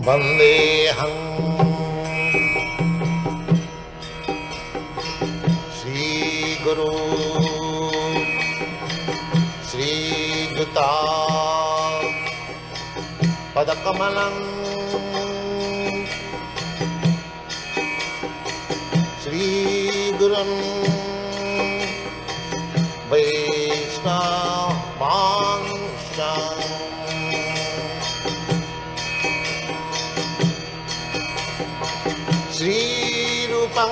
वन्देऽहं श्रीगुरु श्रीयुता पदकमलं श्रीगुरुं वैष्णवांश्च श्रीरूपं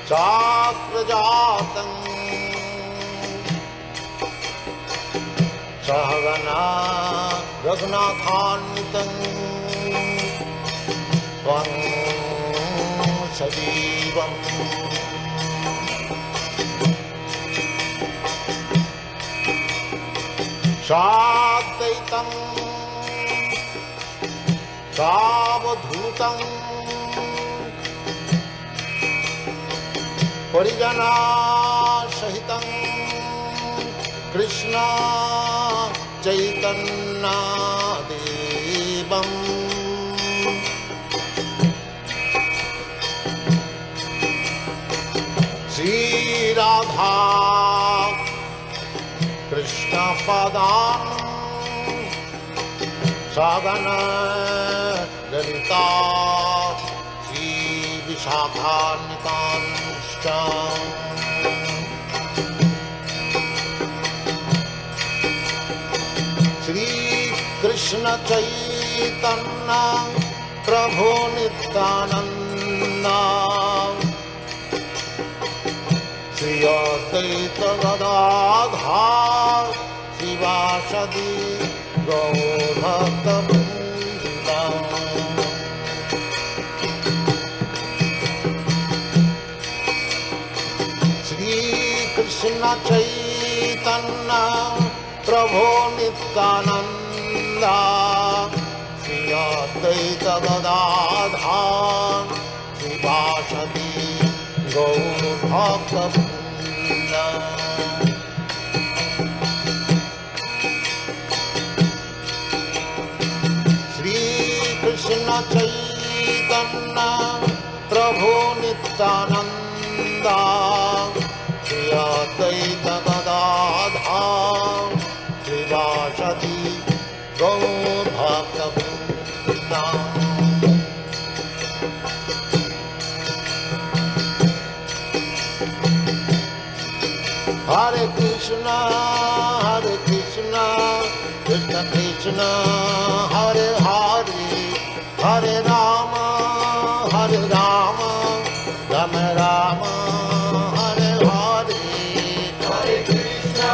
चाप्रजातं सहगना रघुनाथान्वितं त्वं सजीवम् साद्वैतं सावधूतं परिजनासहितं कृष्ण चैतन्यदेवम् श्रीराधा कृष्णपदान् सगना ललिता श्रीविशाखान्वितांश्च श्रीकृष्ण चैतन्य प्रभु नित्यानन्द श्री अद्वैत गदाधर शिवासदि गौरभक्तवृन्द श्रीकृष्ण चैतन्य प्रभु नित्यानन्द श्री अद्वैत गदाधर शिवासदि गौरभक्तवृन्द श्रीकृष्ण चैतन्य प्रभु Nityanand Shri Advaita Gadadhar श्रीवासदि गौरभक्तवृन्द Hare Krishna, Krishna Krishna, Hare Hare, Hare Rama, Rama Rama, Hare Hare. Hare Krishna,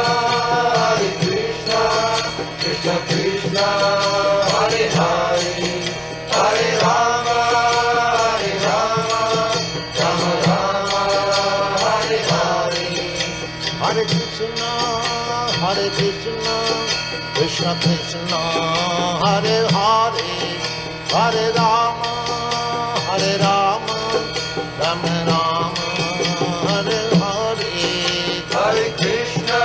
Krishna Krishna, Hare Hare, Hare Rama, Rama Rama, Hare Hare. Hare Krishna, Krishna Krishna, Hare Hare, Hare Rama, Rama Rama, Hare Hare. Hare Krishna,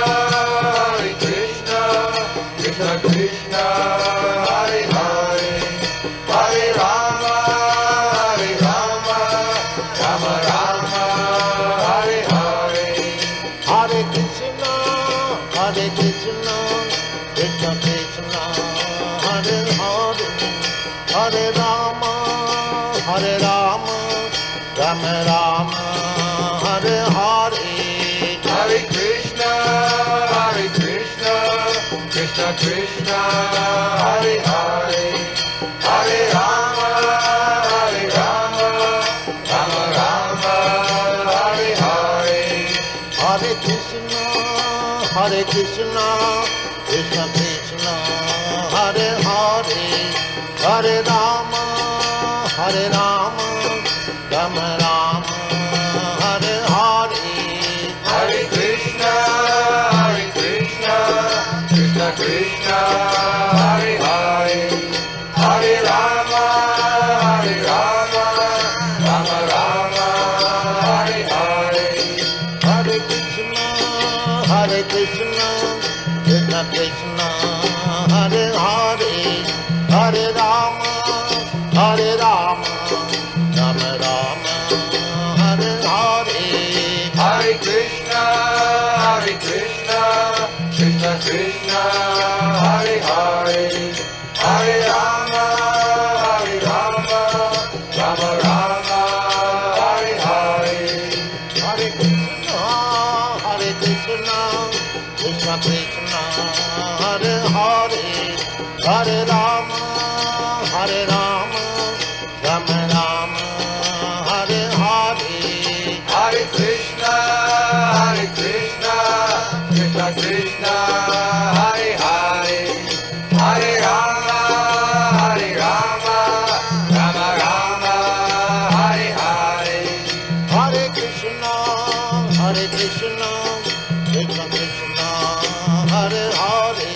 Krishna Krishna, Hare Hare, Hare Rama, Rama Rama, Hare Hare. Hare Krishna, Krishna Krishna, Hare Hare, Hare Rama, Rama Rama, Hare Hare. Hare Krishna, Krishna Krishna, Hare Hare, Hare Rama, Rama Rama, Hare Hare. Hare Krishna, Krishna Krishna, Hare Hare, Hare Rama, Rama Rama, Hare Hare. Hare Krishna, Krishna Krishna, Hare Hare, Hare Rama, Rama Rama, Hare Hare. Hare Krishna, Krishna Krishna, Hare Hare, Hare Rama, Hare Rama, Rama Rama, Hare Hare. Hare Krishna, Krishna Krishna, Hare Hare, Hare Rama, Rama Rama, Hare Hare. Hare Krishna, Krishna Krishna, Hare Hare, Hare Rama, Rama Rama, Hare Hare. Hare Krishna, Krishna Krishna, Hare Hare, Hare Rama, Rama Rama, Hare Hare. Hare Krishna, Krishna Krishna, Hare Hare,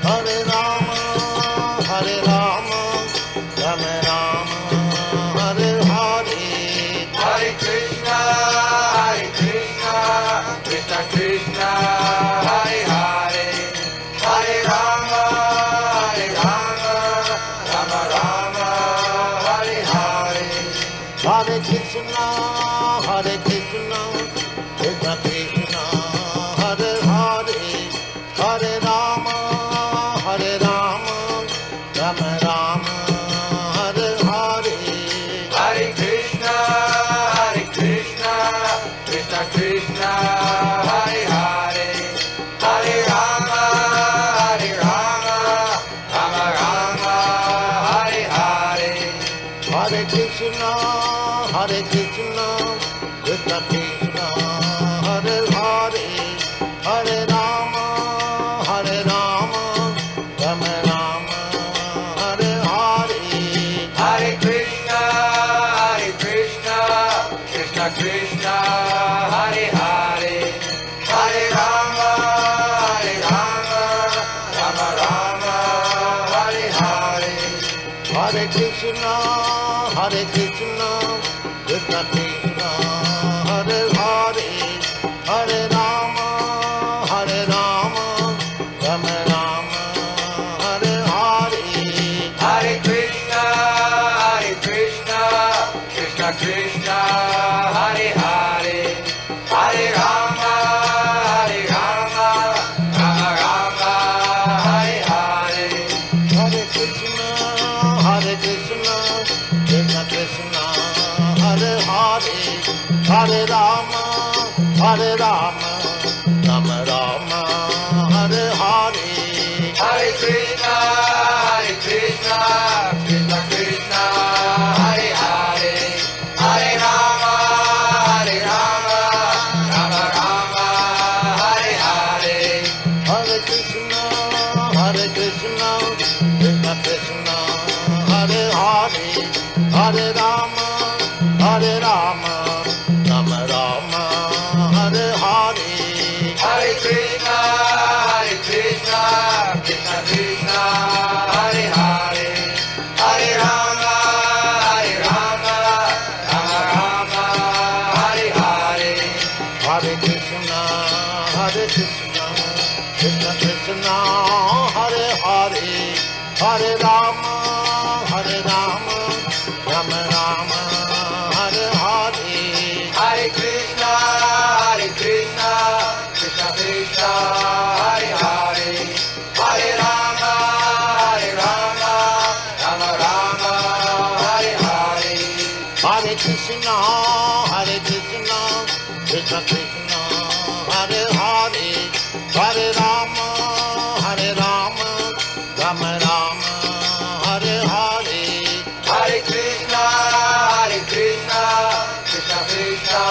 Hare Rama, Rama Rama, Hare Hare. Hare Krishna, Krishna Krishna, Hare Hare, Hare Rama, Rama Rama, Hare Hare. Hare Krishna, Krishna Krishna, Hare Hare, Hare Rama, Rama Rama, Hare Hare. Hare Krishna, Krishna Krishna, Hare Hare, Hare Rama, Rama Rama, Hare Hare. Hare Krishna, Krishna Krishna, Hare Hare, Hare Rama, Rama Rama, Hare Hare. Hare Krishna, Krishna Krishna, Hare Hare, Hare Rama, Rama Rama, Hare Hare. Hare Krishna, Krishna Krishna, Hare Hare, Hare Rama, Rama Rama, Hare Hare. Hare Krishna, Krishna Krishna, Hare Hare, Hare Rama, Rama Rama, Hare Hare. Hare Krishna, Krishna Krishna, Hare Hare, Hare Rama, Rama Rama, Hare Hare. Hare Krishna, Krishna Krishna, Hare Hare, Hare Rama, Rama Rama, Hare Hare. Hare Krishna, Krishna Krishna, Hare Hare, Hare Rama, Rama Rama, Hare Hare. Hare Krishna, Krishna Krishna, Hare Hare, Hare Rama, Rama Rama, Hare Hare. Hare Krishna, Krishna Krishna, Hare Hare, Hare Rama, Rama Rama, Hare Hare. Hare Krishna, Krishna Krishna, Hare Hare, Hare Rama, Rama Rama, Hare Hare. Hare Krishna, Krishna Krishna, Hare Hare, Hare Rama, Rama Rama, Hare Hare. Hare Krishna, Krishna Krishna,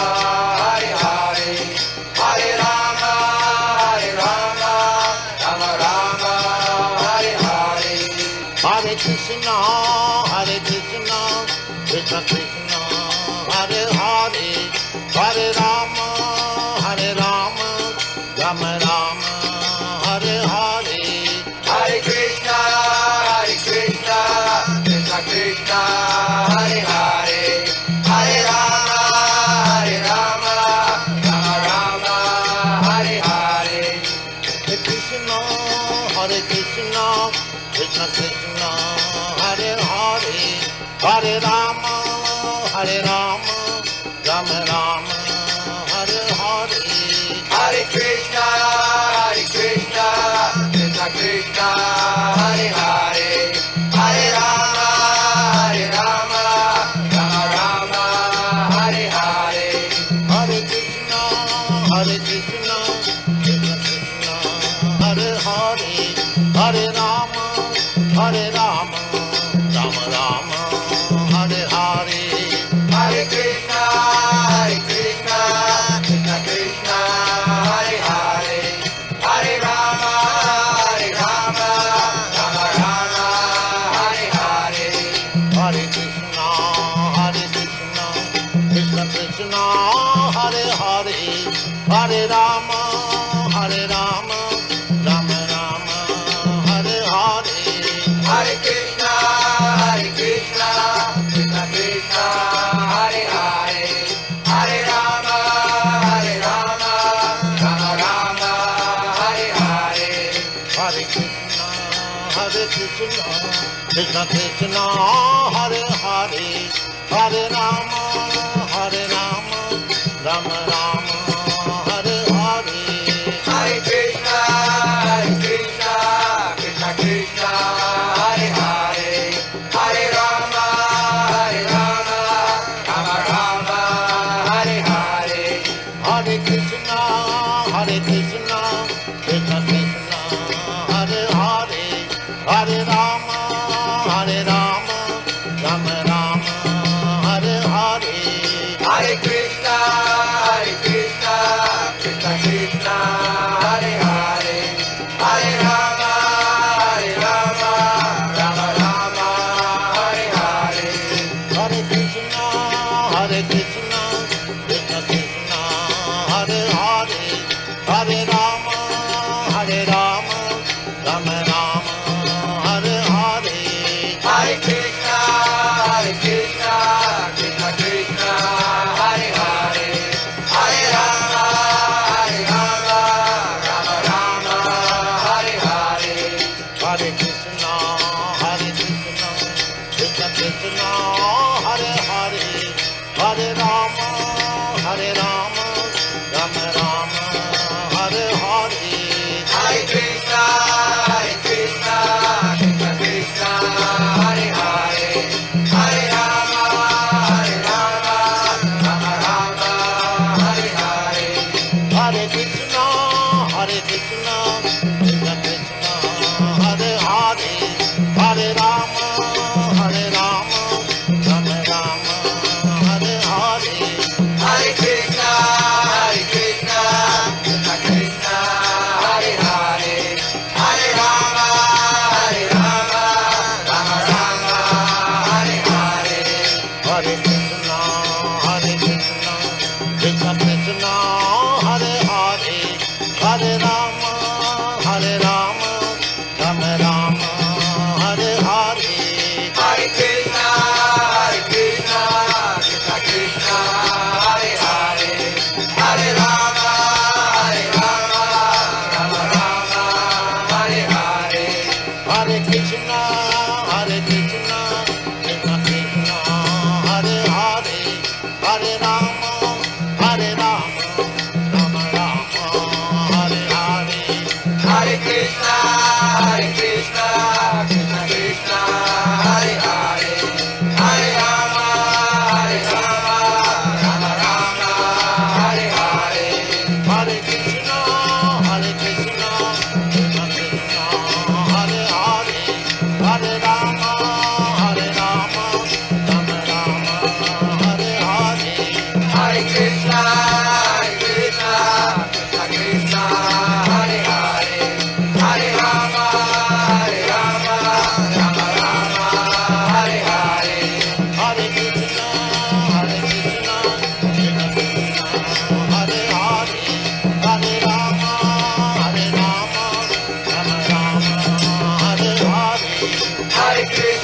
Hare Hare, Hare Rama, Rama Rama, Hare Hare. Hare Krishna, Krishna Krishna, Hare Hare, Hare Rama, Rama Rama, Hare Hare. Hare Krishna, Krishna Krishna, Hare Hare, Hare Rama, Rama Rama, Hare Hare. Hare Krishna, Krishna Krishna Hare Hare Hare Rama Rama Rama Hare Hare Hare Krishna Krishna Krishna Hare Hare Hare Rama Rama Rama Hare Hare Hare Krishna Krishna Krishna Hare Hare Hare Rama Rama Rama Hare Hare Hare Krishna Krishna Krishna Hare Hare Hare Rama Rama Rama Hare Hare Hare Krishna Krishna Krishna Hare Hare Hare Rama Rama Rama Hare Hare Hare Krishna Krishna Krishna Hare Hare Hare Rama Rama Rama Hare Hare Hare Krishna Krishna Krishna Hare Hare Hare Rama Rama Rama Hare Hare Hare Krishna Krishna Krishna Hare Hare Hare Rama Rama Rama Hare Hare Hare Krishna Krishna Krishna Hare Hare Hare Rama Rama Rama Hare Hare Hare Krishna Krishna Krishna Hare Hare Hare Rama Rama Rama Hare Hare Hare Krishna Krishna Krishna Hare Hare Hare Rama Rama Rama Hare Hare Hare Krishna Krishna Krishna Hare Hare Hare Rama Rama Rama Hare Hare Hare Krishna Krishna Krishna Hare Hare Hare Rama Rama Rama Hare Hare Hare Krishna Krishna Krishna Hare Hare Hare Rama Rama Rama Hare Hare Hare Krishna Krishna Krishna Hare Hare Hare Rama Rama Rama Hare Hare Hare Krishna Krishna Krishna Hare Hare Hare Rama Rama Rama Hare Hare Hare Krishna Krishna Krishna Hare Hare Hare Rama Rama Rama Hare Hare Hare Krishna Krishna Krishna Hare Hare Hare Rama Rama Rama Hare Hare Hare Krishna Krishna Krishna Hare Hare Hare Rama Rama Rama Hare Hare Hare Krishna Krishna Krishna Hare Hare Hare Rama Rama Rama Hare Hare Hare Krishna Krishna Krishna Hare Hare Hare Rama Rama Rama Hare Hare Hare Krishna Krishna Krishna Hare Hare Hare Rama Rama Rama Hare Hare Hare Krishna Krishna Krishna Hare Hare Hare Rama Rama Rama Hare Hare Hare Krishna